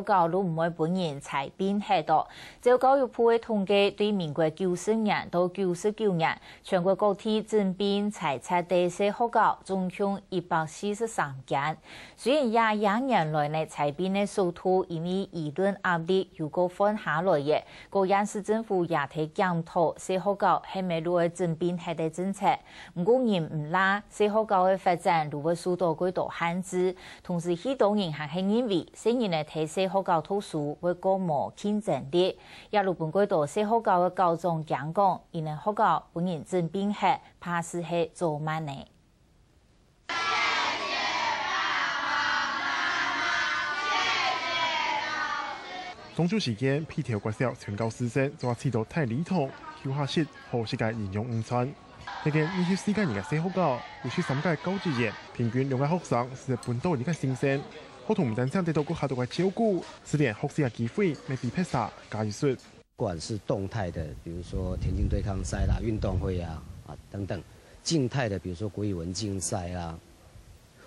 學校都唔會本人裁編喺度。照教育部嘅統計，對民國90年到99年，全國各地整編裁撤第四學校總共143間。雖然22年來呢裁編嘅數度因為輿論壓力有個緩下來嘅，高陽市政府也睇檢討四學校係咪如何整編係嘅政策。唔過人唔拉，四學校嘅發展如何受到幾多限制，同時許多人還係認為，新人嚟睇四學校讀書會過無競爭力。也如本幾多四學校嘅校長講，因為學校本人整編係怕是係做慢呢。中秋時間，皮條國小全校師生就話試到太禮堂、休下室和世界應用午餐。呢間24間人嘅四學校，有13屆高職員，平均2個學生是半島一個新生。學童唔單止得到各校嘅照顧，是連學習嘅機會未被撇殺加以說。不管是動態的，比如說田徑對抗賽啦、運動會啊等等；靜態的，比如說國語文競賽啊，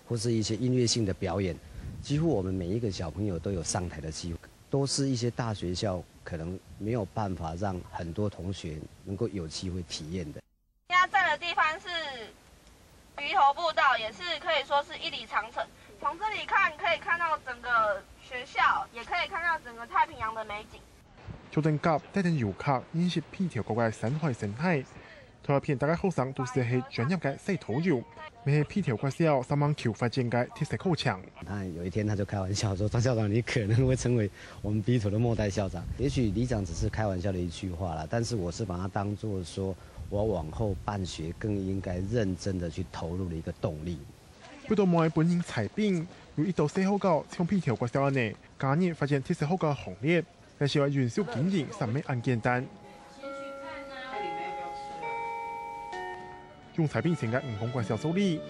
或是一些音樂性的表演，幾乎我們每一個小朋友都有上台的機會。都是一些大學校可能沒有辦法讓很多同學能夠有機會體驗的。現在站的地方是魚頭步道，也是可以說是一里長城。從這裡看可以看到整個學校，也可以看到整個太平洋的美景。朝廷甲帶領遊客認識皮條國嘅生態生態，同一片大家學生都是係專業嘅洗頭遊，咪係皮條國小3萬球發展嘅特色考場。有一天他就開玩笑說：“張校長，你可能會成為我們皮條的末代校長。”也許里長只是開玩笑的一句話啦，但是我是把它當作說我往後辦學更應該認真的去投入的一個動力。不到每本人裁編，有1到4學校從皮條國小內加入發展特色學校行列，但是話元素經營實未咁簡單。用裁編成嘅5公國小助理，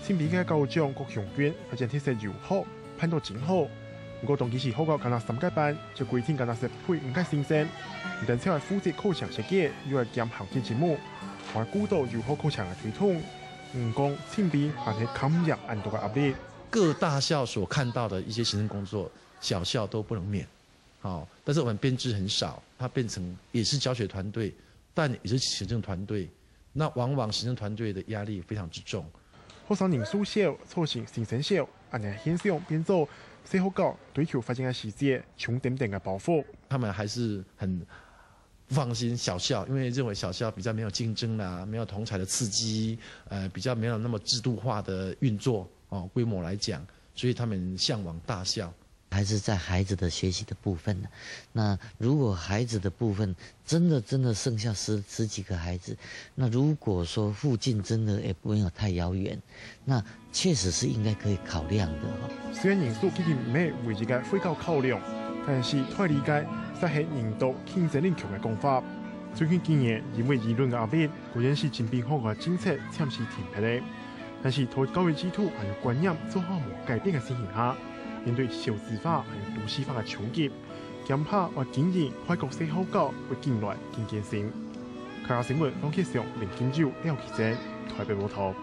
前邊嘅校長郭雄娟發展特色遊學，判到真好。不過當其時學校干那3屆班，就規定干那是配5屆新生，唔但只係負責考場設計，又係兼行政節目，還顧到遊學考場嘅推動。講前邊還係抗壓很多嘅壓力。各大校所看到的一些行政工作，小校都不能免。好，但是我們編制很少，它變成也是教學團隊，但也是行政團隊。那往往行政團隊的壓力非常之重。學生人數少，操行新生少，按係現象變做四學校追求發展嘅細節，重點嘅包袱。他們還是很不放心小校，因為認為小校比較沒有競爭啦，沒有同儕的刺激，比較沒有那麼制度化的運作哦，規模來講，所以他們嚮往大校。還是在孩子的學習的部分呢？那如果孩子的部分真的剩下十幾個孩子，那如果說附近真的也不用太遙遠，那確實是應該可以考量的。雖然人數已經唔係唯一嘅會考考量，但是太理解實係人道競爭力強嘅講法。最近幾年因為輿論嘅壓力，固然是整編學嘅政策暫時停擺咧，但是在教育制度還有觀念做好冇改變嘅情形下，面對少子化還有都市化嘅衝擊，恐怕或經營外國式學校會近來更艱辛。客家新聞黃啟祥、林建洲、廖啟正台北報道。